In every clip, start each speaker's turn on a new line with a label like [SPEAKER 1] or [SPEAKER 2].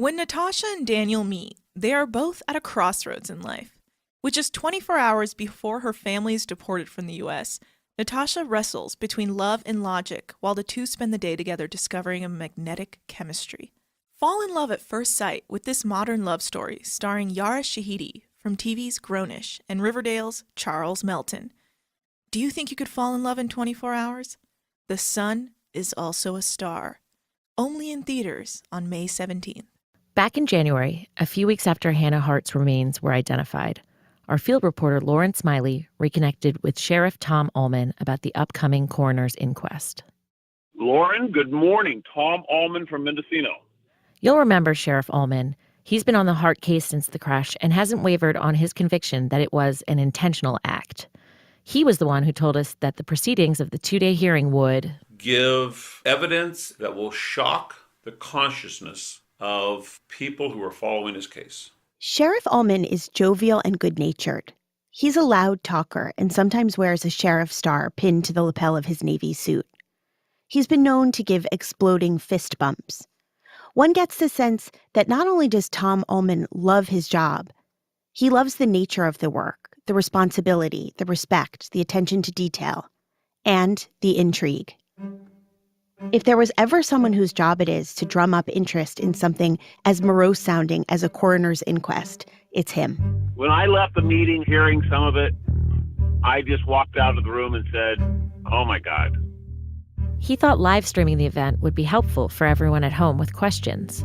[SPEAKER 1] When Natasha and Daniel meet, they are both at a crossroads in life. With just 24 hours before her family is deported from the U.S., Natasha wrestles between love and logic while the two spend the day together discovering a magnetic chemistry. Fall in love at first sight with this modern love story starring Yara Shahidi from TV's Grownish and Riverdale's Charles Melton. Do you think you could fall in love in 24 hours? The Sun is also a star. Only in theaters on May 17th.
[SPEAKER 2] Back in January, a few weeks after Hannah Harts' remains were identified, our field reporter Lauren Smiley reconnected with Sheriff Tom Ullman about the upcoming coroner's inquest.
[SPEAKER 3] Lauren, good morning. Tom Ullman from Mendocino.
[SPEAKER 2] You'll remember Sheriff Ullman. He's been on the Hart case since the crash and hasn't wavered on his conviction that it was an intentional act. He was the one who told us that the proceedings of the 2-day hearing would
[SPEAKER 4] give evidence that will shock the consciousness of people who are following his case.
[SPEAKER 5] Sheriff Ullman is jovial and good-natured. He's a loud talker and sometimes wears a sheriff star pinned to the lapel of his Navy suit. He's been known to give exploding fist bumps. One gets the sense that not only does Tom Ullman love his job, he loves the nature of the work, the responsibility, the respect, the attention to detail, and the intrigue. If there was ever someone whose job it is to drum up interest in something as morose-sounding as a coroner's inquest, it's him.
[SPEAKER 3] When I left the meeting hearing some of it, I just walked out of the room and said, oh my God.
[SPEAKER 2] He thought live streaming the event would be helpful for everyone at home with questions.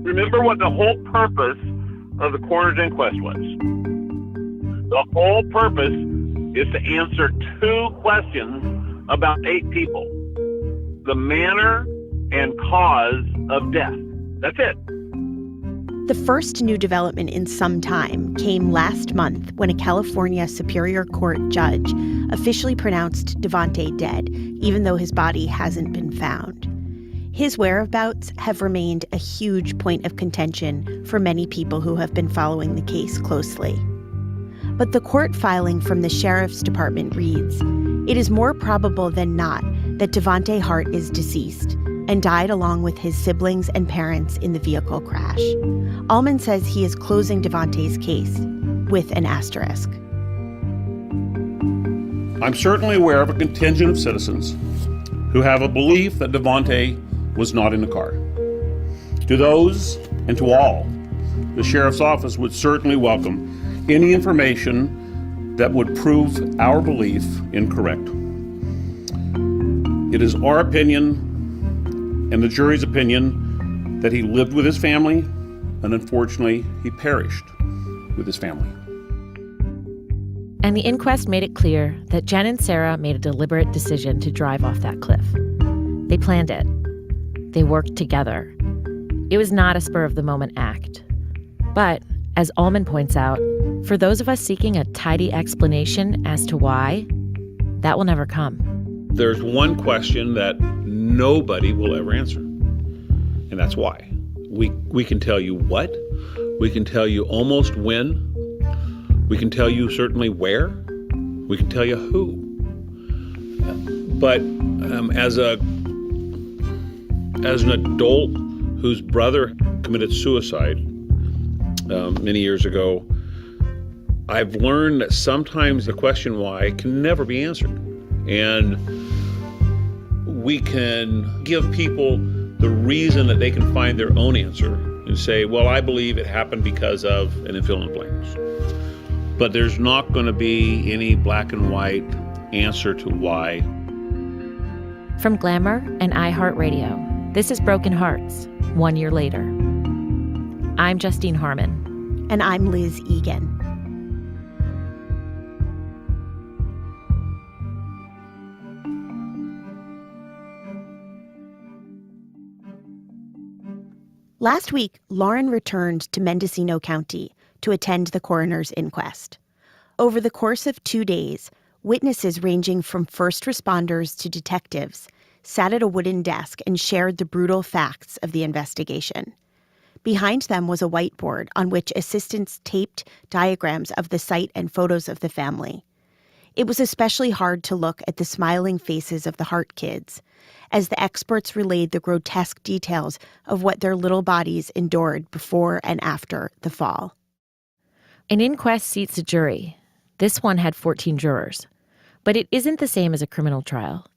[SPEAKER 3] Remember what the whole purpose of the coroner's inquest was. The whole purpose is to answer 2 questions about 8 people. The manner and cause of death. That's it.
[SPEAKER 5] The first new development in some time came last month when a California Superior Court judge officially pronounced Devontae dead, even though his body hasn't been found. His whereabouts have remained a huge point of contention for many people who have been following the case closely. But the court filing from the sheriff's department reads, it is more probable than not that Devontae Hart is deceased and died along with his siblings and parents in the vehicle crash. Ullman says he is closing Devontae's case with an asterisk.
[SPEAKER 6] I'm certainly aware of a contingent of citizens who have a belief that Devontae was not in the car. To those, and to all, the sheriff's office would certainly welcome any information that would prove our belief incorrect. It is our opinion and the jury's opinion that he lived with his family, and unfortunately, he perished with his family.
[SPEAKER 2] And the inquest made it clear that Jen and Sarah made a deliberate decision to drive off that cliff. They planned it. They worked together. It was not a spur-of-the-moment act. But, as Ullman points out, for those of us seeking a tidy explanation as to why, that will never come.
[SPEAKER 4] There's one question that nobody will ever answer, and that's why. We can tell you what, we can tell you almost when, we can tell you certainly where, we can tell you who. But as an adult whose brother committed suicide many years ago, I've learned that sometimes the question why can never be answered. And we can give people the reason that they can find their own answer and say, well, I believe it happened because of, and then fill in the blanks. But there's not going to be any black and white answer to why.
[SPEAKER 2] From Glamour and iHeartRadio, this is Broken Hearts, 1 year later. I'm Justine Harmon.
[SPEAKER 5] And I'm Liz Egan. Last week, Lauren returned to Mendocino County to attend the coroner's inquest. Over the course of 2 days, witnesses ranging from first responders to detectives sat at a wooden desk and shared the brutal facts of the investigation. Behind them was a whiteboard on which assistants taped diagrams of the site and photos of the family. It was especially hard to look at the smiling faces of the Hart kids as the experts relayed the grotesque details of what their little bodies endured before and after the fall.
[SPEAKER 2] An inquest seats a jury. This one had 14 jurors. But it isn't the same as a criminal trial.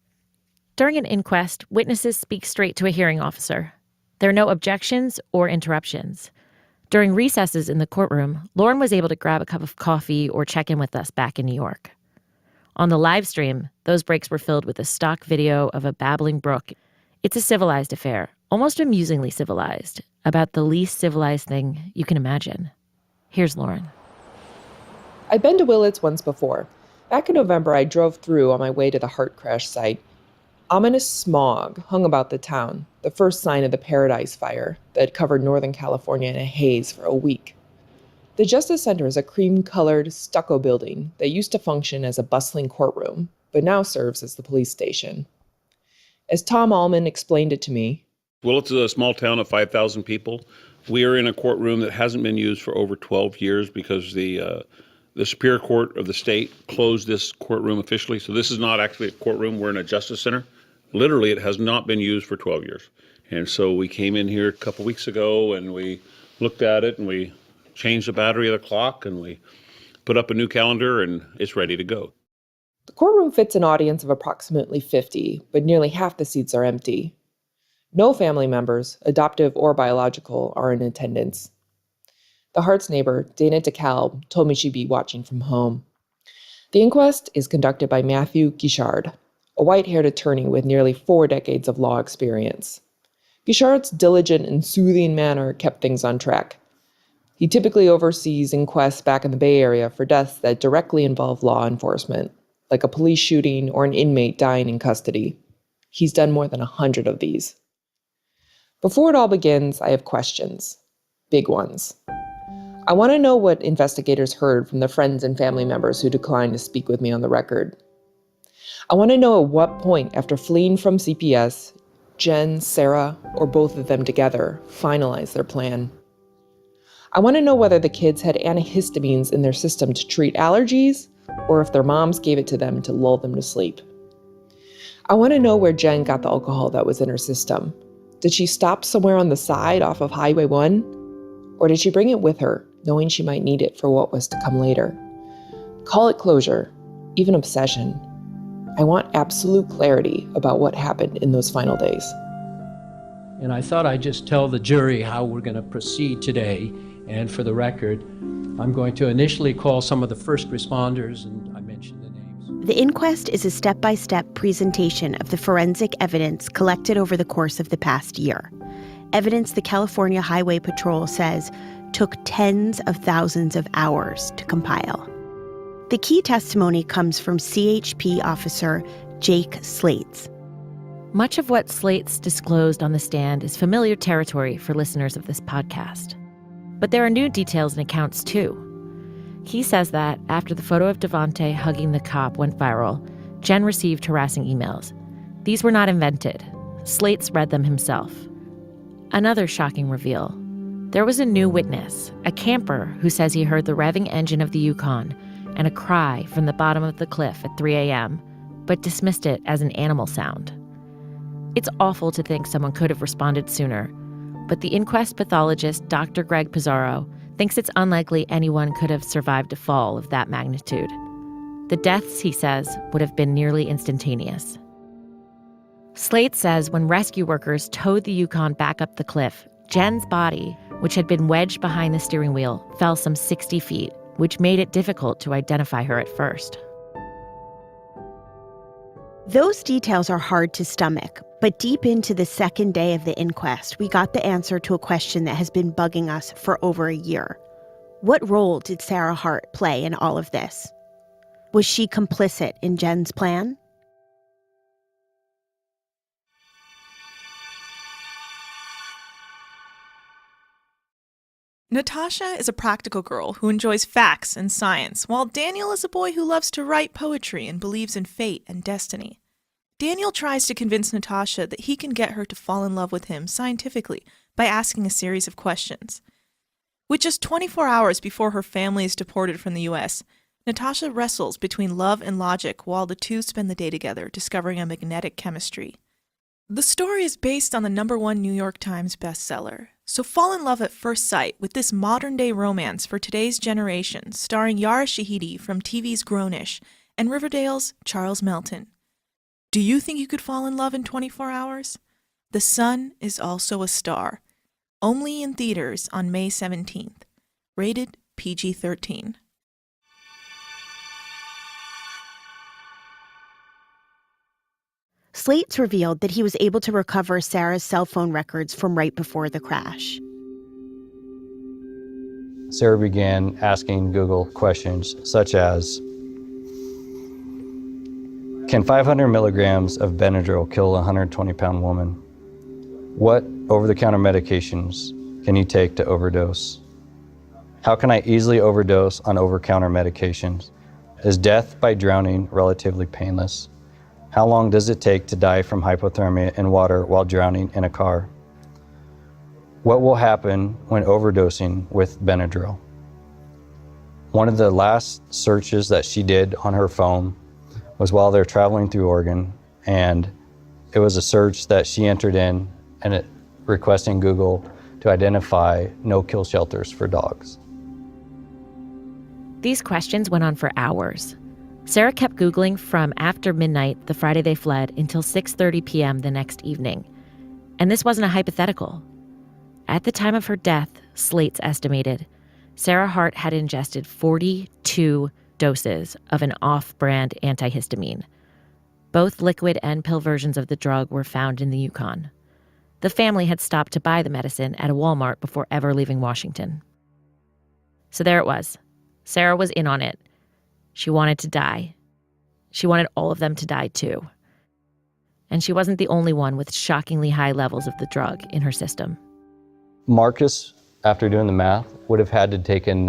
[SPEAKER 2] During an inquest, witnesses speak straight to a hearing officer. There are no objections or interruptions. During recesses in the courtroom, Lauren was able to grab a cup of coffee or check in with us back in New York. On the live stream, those breaks were filled with a stock video of a babbling brook. It's a civilized affair, almost amusingly civilized, about the least civilized thing you can imagine. Here's Lauren.
[SPEAKER 7] I've been to Willits once before. Back in November, I drove through on my way to the Hart crash site. Ominous smog hung about the town, the first sign of the Paradise Fire that had covered Northern California in a haze for a week. The Justice Center is a cream-colored stucco building that used to function as a bustling courtroom, but now serves as the police station. As Tom Allman explained it to me,
[SPEAKER 4] Willits is a small town of 5,000 people. We are in a courtroom that hasn't been used for over 12 years because the Superior Court of the state closed this courtroom officially. So this is not actually a courtroom. We're in a justice center. Literally, it has not been used for 12 years. And so we came in here a couple weeks ago and we looked at it and we changed the battery of the clock and we put up a new calendar and it's ready to go.
[SPEAKER 7] the courtroom fits an audience of approximately 50, but nearly half the seats are empty. No family members, adoptive or biological, are in attendance. The Harts neighbor, Dana DeKalb, told me she'd be watching from home. The inquest is conducted by Matthew Guichard, a white-haired attorney with nearly 4 decades of law experience. Guichard's diligent and soothing manner kept things on track. He typically oversees inquests back in the Bay Area for deaths that directly involve law enforcement, like a police shooting or an inmate dying in custody. He's done more than 100 of these. Before it all begins, I have questions. Big ones. I want to know what investigators heard from the friends and family members who declined to speak with me on the record. I want to know at what point, after fleeing from CPS, Jen, Sarah, or both of them together finalized their plan. I want to know whether the kids had antihistamines in their system to treat allergies, or if their moms gave it to them to lull them to sleep. I want to know where Jen got the alcohol that was in her system. Did she stop somewhere on the side off of Highway 1? Or did she bring it with her, knowing she might need it for what was to come later? Call it closure, even obsession. I want absolute clarity about what happened in those final days.
[SPEAKER 8] And I thought I'd just tell the jury how we're going to proceed today. And for the record, I'm going to initially call some of the first responders, and I mentioned the names.
[SPEAKER 5] The inquest is a step-by-step presentation of the forensic evidence collected over the course of the past year. Evidence the California Highway Patrol says took tens of thousands of hours to compile. The key testimony comes from CHP officer Jake Slates.
[SPEAKER 2] Much of what Slates disclosed on the stand is familiar territory for listeners of this podcast. But there are new details and accounts, too. He says that after the photo of Devontae hugging the cop went viral, Jen received harassing emails. These were not invented. Slates read them himself. Another shocking reveal. There was a new witness, a camper who says he heard the revving engine of the Yukon and a cry from the bottom of the cliff at 3 a.m., but dismissed it as an animal sound. It's awful to think someone could have responded sooner, but the inquest pathologist, Dr. Greg Pizarro, thinks it's unlikely anyone could have survived a fall of that magnitude. The deaths, he says, would have been nearly instantaneous. Slate says when rescue workers towed the Yukon back up the cliff, Jen's body, which had been wedged behind the steering wheel, fell some 60 feet, which made it difficult to identify her at first.
[SPEAKER 5] Those details are hard to stomach, but deep into the second day of the inquest, we got the answer to a question that has been bugging us for over a year. What role did Sarah Hart play in all of this? Was she complicit in Jen's plan?
[SPEAKER 1] Natasha is a practical girl who enjoys facts and science, while Daniel is a boy who loves to write poetry and believes in fate and destiny. Daniel tries to convince Natasha that he can get her to fall in love with him scientifically by asking a series of questions. With just 24 hours before her family is deported from the U.S., Natasha wrestles between love and logic while the two spend the day together, discovering a magnetic chemistry. The story is based on the #1 New York Times bestseller, so fall in love at first sight with this modern-day romance for today's generation, starring Yara Shahidi from TV's Grownish and Riverdale's Charles Melton. Do you think you could fall in love in 24 hours? The Sun is Also a Star. Only in theaters on May 17th. Rated PG-13.
[SPEAKER 5] Slate's revealed that he was able to recover Sarah's cell phone records from right before the crash.
[SPEAKER 9] Sarah began asking Google questions such as, can 500 milligrams of Benadryl kill a 120-pound woman? What over-the-counter medications can you take to overdose? How can I easily overdose on over-the-counter medications? Is death by drowning relatively painless? How long does it take to die from hypothermia in water while drowning in a car? What will happen when overdosing with Benadryl? One of the last searches that she did on her phone was while they're traveling through Oregon, and it was a search that she entered in and it requesting Google to identify no-kill shelters for dogs.
[SPEAKER 2] These questions went on for hours. Sarah kept Googling from after midnight the Friday they fled until 6:30 p.m. the next evening. And this wasn't a hypothetical. At the time of her death, Slate's estimated, Sarah Hart had ingested 42 doses of an off-brand antihistamine. Both liquid and pill versions of the drug were found in the Yukon. The family had stopped to buy the medicine at a Walmart before ever leaving Washington. So there it was. Sarah was in on it. She wanted to die. She wanted all of them to die too. And she wasn't the only one with shockingly high levels of the drug in her system.
[SPEAKER 9] Marcus, after doing the math, would have had to take in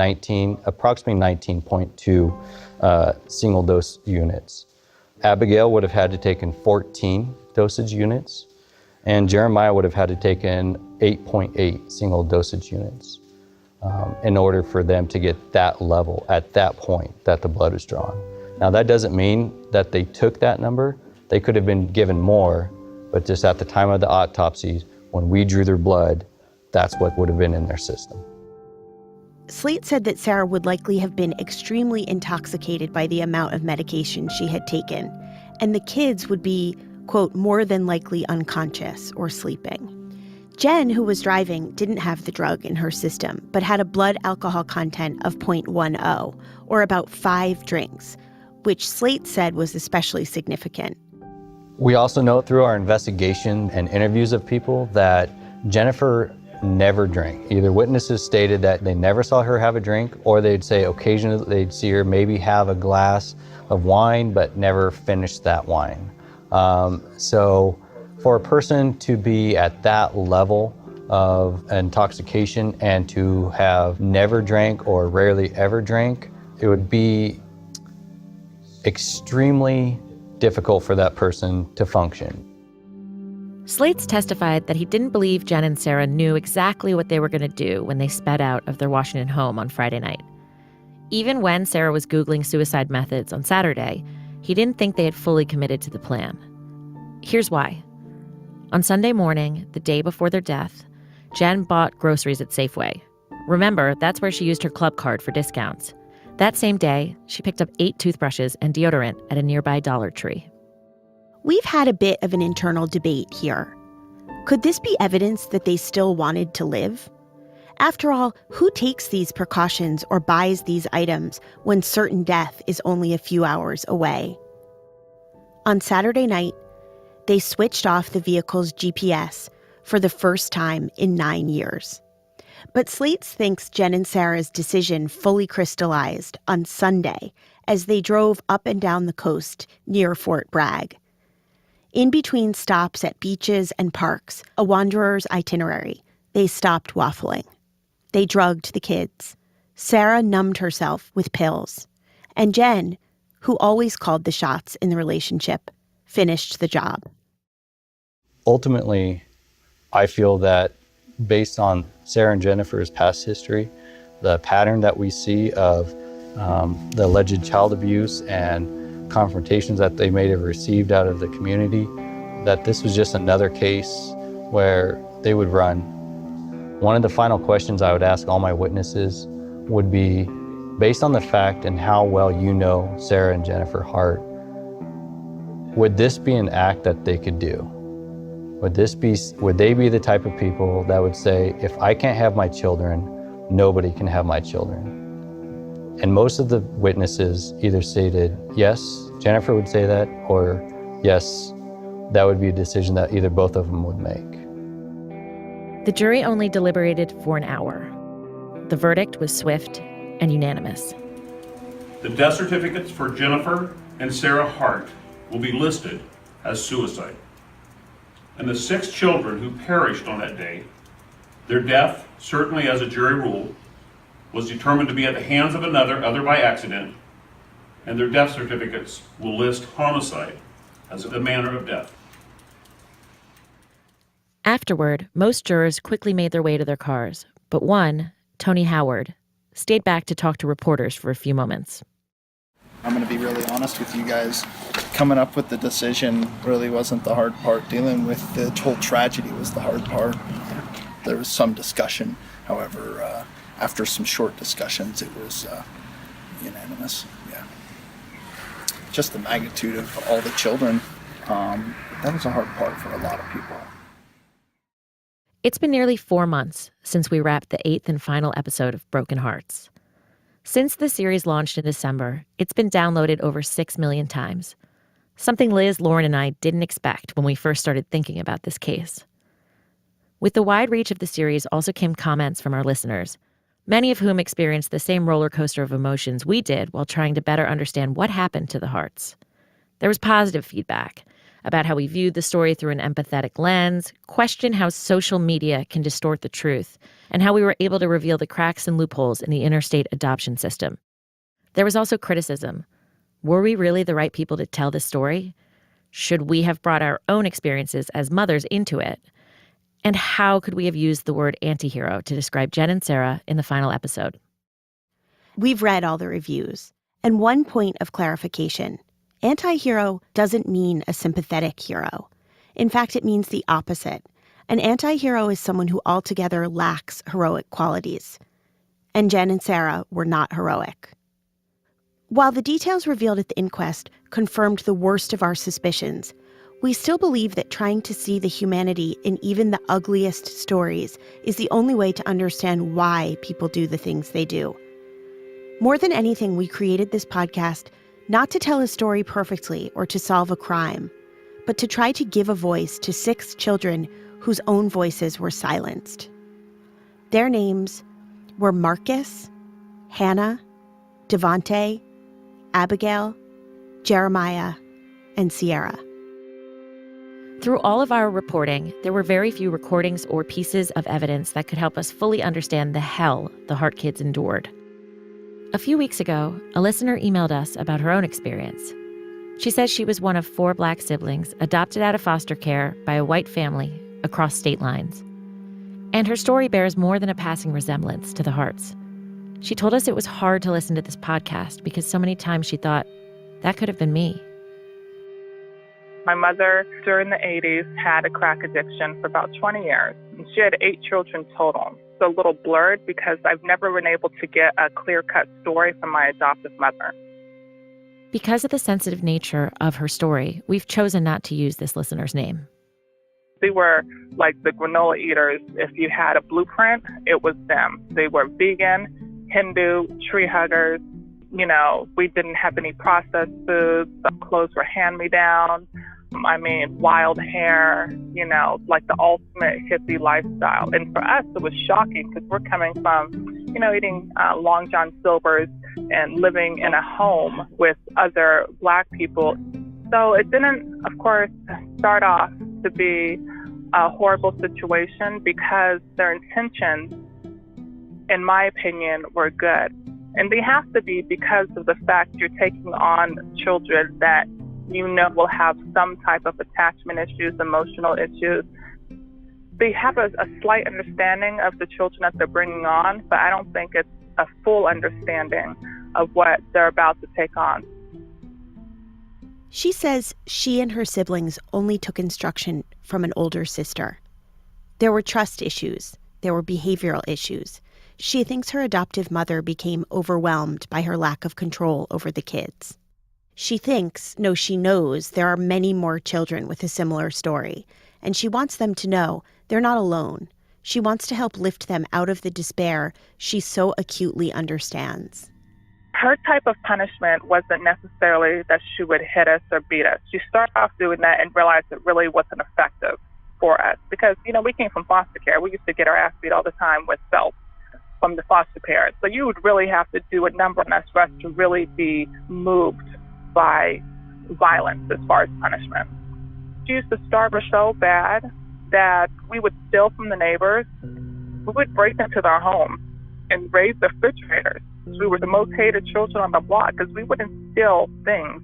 [SPEAKER 9] approximately 19.2 single dose units. Abigail would have had to take in 14 dosage units, and Jeremiah would have had to take in 8.8 single dosage units in order for them to get that level at that point that the blood was drawn. Now, that doesn't mean that they took that number. They could have been given more, but just at the time of the autopsies, when we drew their blood, that's what would have been in their system.
[SPEAKER 5] Slate said that Sarah would likely have been extremely intoxicated by the amount of medication she had taken, and the kids would be, quote, more than likely unconscious or sleeping. Jen, who was driving, didn't have the drug in her system, but had a blood alcohol content of 0.10, or about 5 drinks, which Slate said was especially significant.
[SPEAKER 9] We also know through our investigation and interviews of people that Jennifer never drank. Either witnesses stated that they never saw her have a drink, or they'd say occasionally they'd see her maybe have a glass of wine, but never finish that wine. So for a person to be at that level of intoxication and to have never drank or rarely ever drank, it would be extremely difficult for that person to function.
[SPEAKER 2] Slates testified that he didn't believe Jen and Sarah knew exactly what they were going to do when they sped out of their Washington home on Friday night. Even when Sarah was Googling suicide methods on Saturday, he didn't think they had fully committed to the plan. Here's why. On Sunday morning, the day before their death, Jen bought groceries at Safeway. Remember, that's where she used her club card for discounts. That same day, she picked up 8 toothbrushes and deodorant at a nearby Dollar Tree.
[SPEAKER 5] We've had a bit of an internal debate here. Could this be evidence that they still wanted to live? After all, who takes these precautions or buys these items when certain death is only a few hours away? On Saturday night, they switched off the vehicle's GPS for the first time in 9 years. But Slates thinks Jen and Sarah's decision fully crystallized on Sunday as they drove up and down the coast near Fort Bragg. In between stops at beaches and parks, a wanderer's itinerary, they stopped waffling. They drugged the kids. Sarah numbed herself with pills. And Jen, who always called the shots in the relationship, finished the job.
[SPEAKER 9] Ultimately, I feel that based on Sarah and Jennifer's past history, the pattern that we see of the alleged child abuse and confrontations that they may have received out of the community, that this was just another case where they would run. One of the final questions I would ask all my witnesses would be, based on the fact and how well you know Sarah and Jennifer Hart, would this be an act that they could do? Would they be the type of people that would say, if I can't have my children, nobody can have my children? And most of the witnesses either stated, yes, Jennifer would say that, or yes, that would be a decision that either both of them would make.
[SPEAKER 2] The jury only deliberated for an hour. The verdict was swift and unanimous.
[SPEAKER 6] The death certificates for Jennifer and Sarah Hart will be listed as suicide. And the 6 children who perished on that day, their death, certainly as a jury ruled, was determined to be at the hands of another, other by accident, and their death certificates will list homicide as the manner of death.
[SPEAKER 2] Afterward, most jurors quickly made their way to their cars, but one, Tony Howard, stayed back to talk to reporters for a few moments.
[SPEAKER 10] I'm going to be really honest with you guys. Coming up with the decision really wasn't the hard part. Dealing with the whole tragedy was the hard part. There was some discussion. However, after some short discussions, it was unanimous. Yeah. Just the magnitude of all the children, that was a hard part for a lot of people.
[SPEAKER 2] It's been nearly 4 months since we wrapped the 8th and final episode of Broken Hearts. Since the series launched in December, it's been downloaded over 6 million times. Something Liz, Lauren, and I didn't expect when we first started thinking about this case. With the wide reach of the series also came comments from our listeners, many of whom experienced the same roller coaster of emotions we did while trying to better understand what happened to the Harts. There was positive feedback about how we viewed the story through an empathetic lens, questioned how social media can distort the truth, and how we were able to reveal the cracks and loopholes in the interstate adoption system. There was also criticism. Were we really the right people to tell this story? Should we have brought our own experiences as mothers into it? And how could we have used the word antihero to describe Jen and Sarah in the final episode?
[SPEAKER 5] We've read all the reviews. And one point of clarification: anti-hero doesn't mean a sympathetic hero. In fact, it means the opposite. An anti-hero is someone who altogether lacks heroic qualities. And Jen and Sarah were not heroic. While the details revealed at the inquest confirmed the worst of our suspicions, we still believe that trying to see the humanity in even the ugliest stories is the only way to understand why people do the things they do. More than anything, we created this podcast not to tell a story perfectly or to solve a crime, but to try to give a voice to 6 children whose own voices were silenced. Their names were Marcus, Hannah, Devontae, Abigail, Jeremiah, and Sierra.
[SPEAKER 2] Through all of our reporting, there were very few recordings or pieces of evidence that could help us fully understand the hell the Hart kids endured. A few weeks ago, a listener emailed us about her own experience. She says she was one of 4 Black siblings adopted out of foster care by a white family across state lines. And her story bears more than a passing resemblance to the Harts. She told us it was hard to listen to this podcast because so many times she thought, that could have been me.
[SPEAKER 11] My mother, during the 80s, had a crack addiction for about 20 years. She had 8 children total. It's a little blurred because I've never been able to get a clear-cut story from my adoptive mother.
[SPEAKER 2] Because of the sensitive nature of her story, we've chosen not to use this listener's name.
[SPEAKER 11] They were like the granola eaters. If you had a blueprint, it was them. They were vegan, Hindu, tree huggers. You know, we didn't have any processed foods. The clothes were hand-me-down. I mean, wild hair, you know, like the ultimate hippie lifestyle. And for us, it was shocking because we're coming from, you know, eating Long John Silver's and living in a home with other Black people. So it didn't, of course, start off to be a horrible situation because their intentions, in my opinion, were good. And they have to be because of the fact you're taking on children that you know will have some type of attachment issues, emotional issues. They have a slight understanding of the children that they're bringing on, but I don't think it's a full understanding of what they're about to take on.
[SPEAKER 5] She says she and her siblings only took instruction from an older sister. There were trust issues. There were behavioral issues. She thinks her adoptive mother became overwhelmed by her lack of control over the kids. She knows there are many more children with a similar story, and she wants them to know they're not alone. She wants to help lift them out of the despair she so acutely understands.
[SPEAKER 11] Her type of punishment wasn't necessarily that she would hit us or beat us. She started off doing that and realized it really wasn't effective for us because, we came from foster care. We used to get our ass beat all the time with belts from the foster parents. So you would really have to do a number on us for us to really be moved by violence as far as punishment. She used to starve us so bad that we would steal from the neighbors. We would break into their home and raise the refrigerators. We were the most hated children on the block because we wouldn't steal things.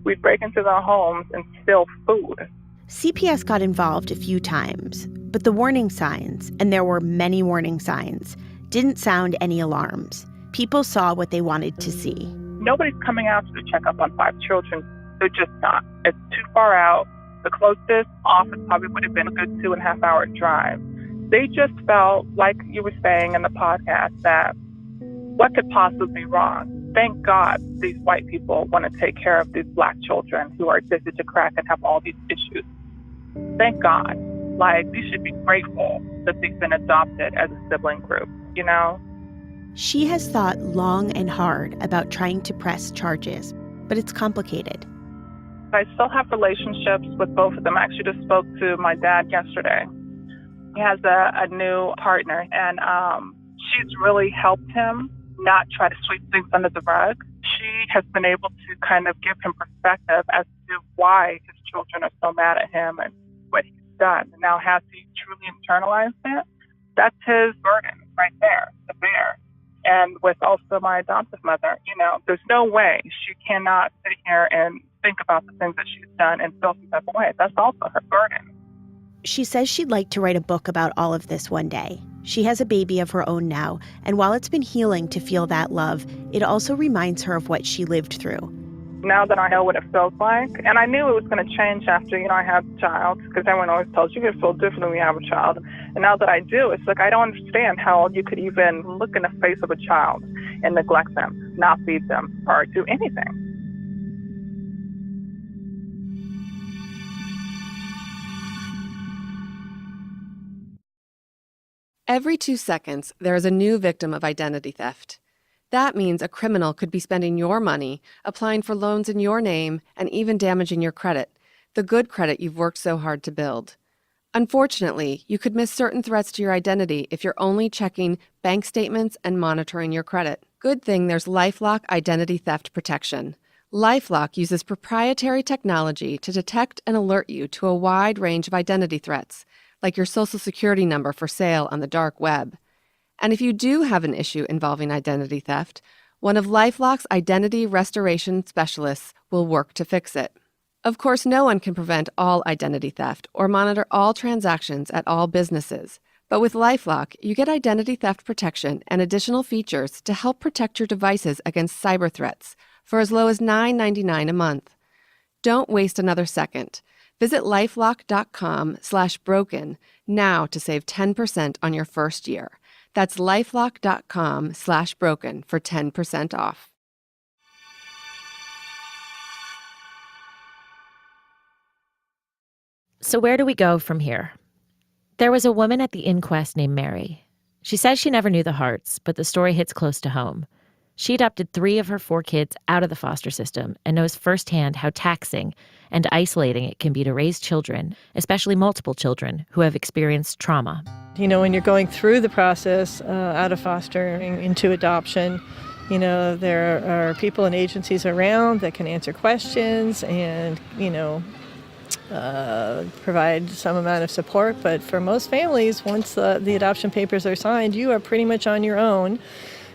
[SPEAKER 11] We'd break into their homes and steal food.
[SPEAKER 5] CPS got involved a few times, but the warning signs, and there were many warning signs, didn't sound any alarms. People saw what they wanted to see.
[SPEAKER 11] Nobody's coming out to check up on 5 children. They're just not. It's too far out. The closest office probably would have been a good 2.5-hour drive. They just felt, like you were saying in the podcast, that what could possibly be wrong? Thank God these white people want to take care of these black children who are addicted to crack and have all these issues. Thank God. We should be grateful that they've been adopted as a sibling group,
[SPEAKER 5] She has thought long and hard about trying to press charges, but it's complicated.
[SPEAKER 11] I still have relationships with both of them. I actually just spoke to my dad yesterday. He has a new partner, and she's really helped him not try to sweep things under the rug. She has been able to kind of give him perspective as to why his children are so mad at him and what he's done. And now has he truly internalized it? That's his burden right there, to bear. And with also my adoptive mother, there's no way she cannot sit here and think about the things that she's done and feel some type of way. That's also her burden.
[SPEAKER 5] She says she'd like to write a book about all of this one day. She has a baby of her own now, and while it's been healing to feel that love, it also reminds her of what she lived through.
[SPEAKER 11] Now that I know what it feels like, and I knew it was going to change after, I had a child, because everyone always tells you feel different when you have a child. And now that I do, it's like I don't understand how you could even look in the face of a child and neglect them, not feed them, or do anything.
[SPEAKER 12] Every 2 seconds, there is a new victim of identity theft. That means a criminal could be spending your money, applying for loans in your name, and even damaging your credit, the good credit you've worked so hard to build. Unfortunately, you could miss certain threats to your identity if you're only checking bank statements and monitoring your credit. Good thing there's LifeLock Identity Theft Protection. LifeLock uses proprietary technology to detect and alert you to a wide range of identity threats, like your social security number for sale on the dark web. And if you do have an issue involving identity theft, one of LifeLock's identity restoration specialists will work to fix it. Of course, no one can prevent all identity theft or monitor all transactions at all businesses. But with LifeLock, you get identity theft protection and additional features to help protect your devices against cyber threats for as low as $9.99 a month. Don't waste another second. Visit lifelock.com/broken now to save 10% on your first year. That's lifelock.com/broken for 10% off.
[SPEAKER 2] So where do we go from here? There was a woman at the inquest named Mary. She says she never knew the Harts, but the story hits close to home. She adopted 3 of her 4 kids out of the foster system and knows firsthand how taxing and isolating it can be to raise children, especially multiple children, who have experienced trauma.
[SPEAKER 13] When you're going through the process out of fostering into adoption, there are people and agencies around that can answer questions and, provide some amount of support. But for most families, once the adoption papers are signed, you are pretty much on your own.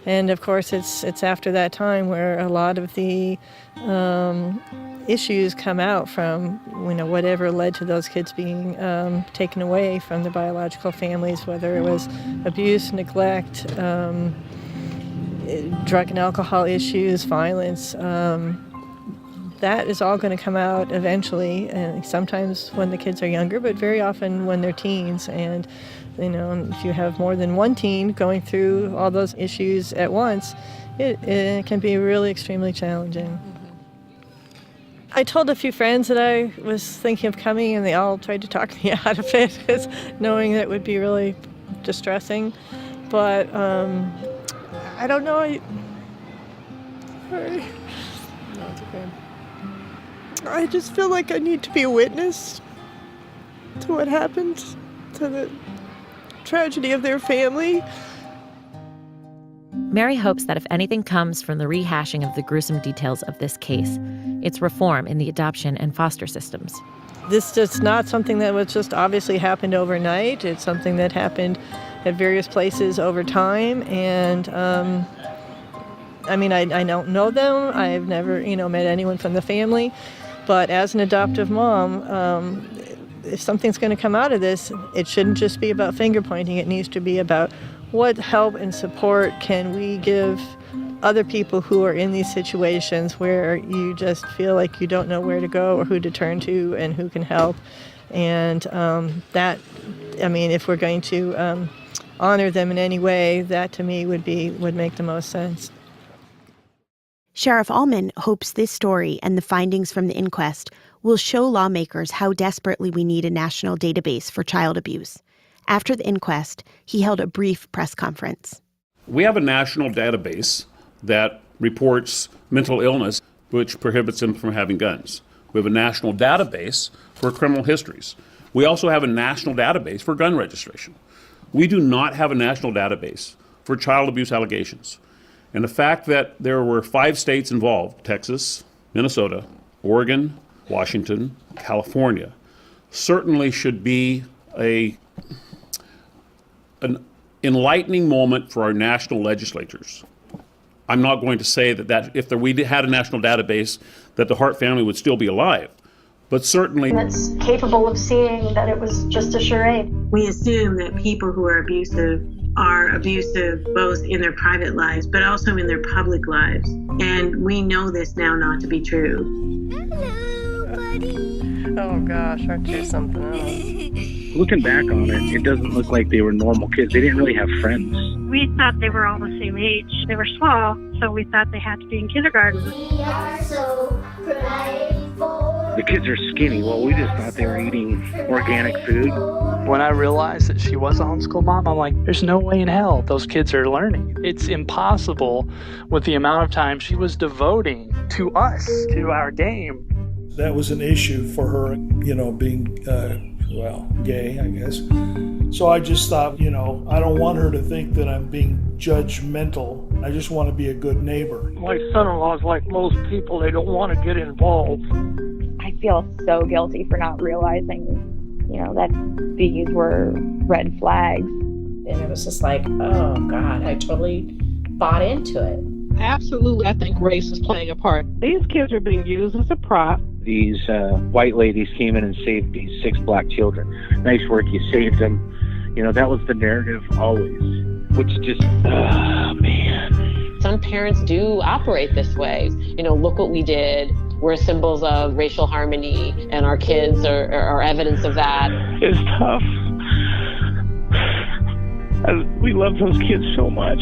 [SPEAKER 13] And of course, it's after that time where a lot of the issues come out from whatever led to those kids being taken away from their biological families, whether it was abuse, neglect, drug and alcohol issues, violence. That is all going to come out eventually, and sometimes when the kids are younger, but very often when they're teens. And if you have more than one teen going through all those issues at once, it can be really extremely challenging. I told a few friends that I was thinking of coming, and they all tried to talk me out of it, knowing that it would be really distressing. But I don't know. No, it's okay. I just feel like I need to be a witness to what happened, to the tragedy of their family.
[SPEAKER 2] Mary hopes that if anything comes from the rehashing of the gruesome details of this case, it's reform in the adoption and foster systems.
[SPEAKER 13] This is not something that was just obviously happened overnight. It's something that happened at various places over time. And I don't know them. I've never, met anyone from the family. But as an adoptive mom, if something's going to come out of this, it shouldn't just be about finger pointing. It needs to be about what help and support can we give other people who are in these situations where you just feel like you don't know where to go or who to turn to and who can help. And if we're going to honor them in any way, that to me would make the most sense.
[SPEAKER 5] Sheriff Allman hopes this story and the findings from the inquest will show lawmakers how desperately we need a national database for child abuse. After the inquest, he held a brief press conference.
[SPEAKER 6] We have a national database that reports mental illness, which prohibits them from having guns. We have a national database for criminal histories. We also have a national database for gun registration. We do not have a national database for child abuse allegations. And the fact that there were 5 states involved, Texas, Minnesota, Oregon, Washington, California, certainly should be an enlightening moment for our national legislatures. I'm not going to say that if we had a national database, that the Hart family would still be alive. But certainly
[SPEAKER 14] it's capable of seeing that it was just a charade.
[SPEAKER 15] We assume that people who are abusive both in their private lives, but also in their public lives. And we know this now not to be true.
[SPEAKER 14] Hello, buddy.
[SPEAKER 13] Oh gosh, aren't you something else?
[SPEAKER 16] Looking back on it, it doesn't look like they were normal kids. They didn't really have friends.
[SPEAKER 17] We thought they were all the same age. They were small, so we thought they had to be in kindergarten.
[SPEAKER 14] We are so grateful.
[SPEAKER 16] The kids are skinny. Well, we just thought they were eating organic food.
[SPEAKER 18] When I realized that she was a homeschool mom, I'm like, there's no way in hell those kids are learning. It's impossible with the amount of time she was devoting to us, to our game.
[SPEAKER 19] That was an issue for her, being, gay, I guess. So I just thought, I don't want her to think that I'm being judgmental. I just want to be a good neighbor.
[SPEAKER 20] My son-in-law is like most people. They don't want to get involved.
[SPEAKER 21] I feel so guilty for not realizing, that these were red flags.
[SPEAKER 22] And it was just like, oh, God, I totally bought into it.
[SPEAKER 23] Absolutely, I think race is playing a part. These kids are being used as a prop.
[SPEAKER 16] These white ladies came in and saved these 6 black children. Nice work, you saved them. That was the narrative always, which just, man.
[SPEAKER 24] Some parents do operate this way. Look what we did. We're symbols of racial harmony, and our kids are evidence of that.
[SPEAKER 20] It's tough. We love those kids so much.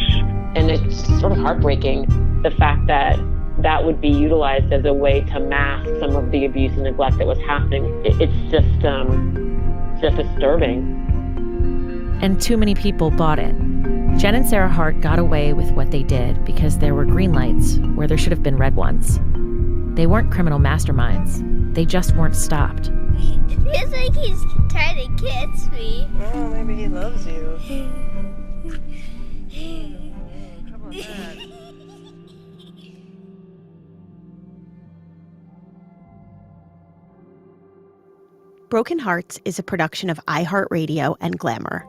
[SPEAKER 24] And it's sort of heartbreaking, the fact that that would be utilized as a way to mask some of the abuse and neglect that was happening. It's just disturbing.
[SPEAKER 2] And too many people bought it. Jen and Sarah Hart got away with what they did because there were green lights where there should have been red ones. They weren't criminal masterminds. They just weren't stopped.
[SPEAKER 14] It feels like he's trying to kiss me.
[SPEAKER 13] Oh, maybe he loves you. Come on, Dad.
[SPEAKER 5] Broken Hearts is a production of iHeartRadio and Glamour.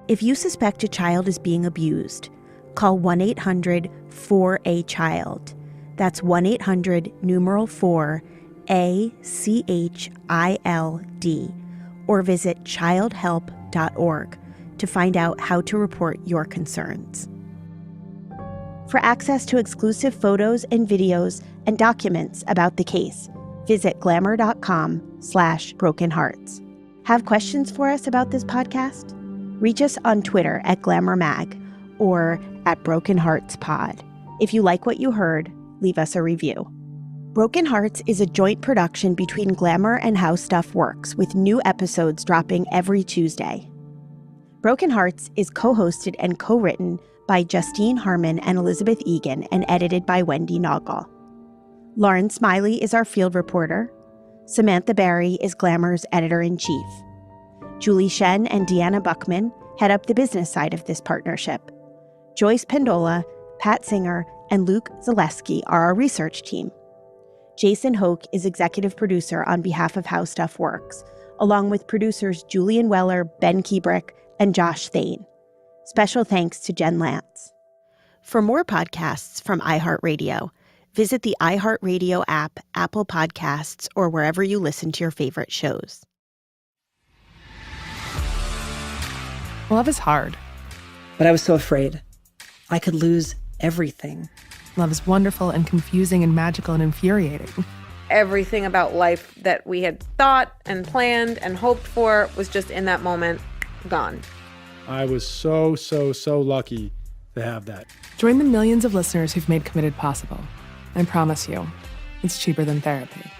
[SPEAKER 5] If you suspect a child is being abused, call 1-800-4ACHILD. That's 1-800-4-ACHILD, or visit childhelp.org to find out how to report your concerns. For access to exclusive photos and videos and documents about the case, visit glamour.com/brokenhearts. Have questions for us about this podcast? Reach us on Twitter at GlamourMag or at Broken Hearts Pod. If you like what you heard, leave us a review. Broken Hearts is a joint production between Glamour and How Stuff Works, with new episodes dropping every Tuesday. Broken Hearts is co-hosted and co-written by Justine Harmon and Elizabeth Egan and edited by Wendy Naugle. Lauren Smiley is our field reporter. Samantha Barry is Glamour's editor-in-chief. Julie Shen and Deanna Buckman head up the business side of this partnership. Joyce Pendola, Pat Singer, and Luke Zaleski are our research team. Jason Hoke is executive producer on behalf of How Stuff Works, along with producers Julian Weller, Ben Kiebrick, and Josh Thane. Special thanks to Jen Lance. For more podcasts from iHeartRadio, visit the iHeartRadio app, Apple Podcasts, or wherever you listen to your favorite shows.
[SPEAKER 3] Love is hard.
[SPEAKER 4] But I was so afraid. I could lose everything.
[SPEAKER 3] Love is wonderful and confusing and magical and infuriating.
[SPEAKER 7] Everything about life that we had thought and planned and hoped for was just in that moment gone.
[SPEAKER 8] I was so lucky to have that.
[SPEAKER 3] Join the millions of listeners who've made Committed possible. I promise you, it's cheaper than therapy.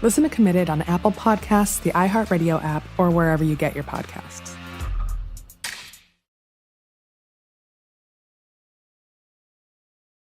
[SPEAKER 3] Listen to Committed on Apple Podcasts, the iHeartRadio app, or wherever you get your podcasts.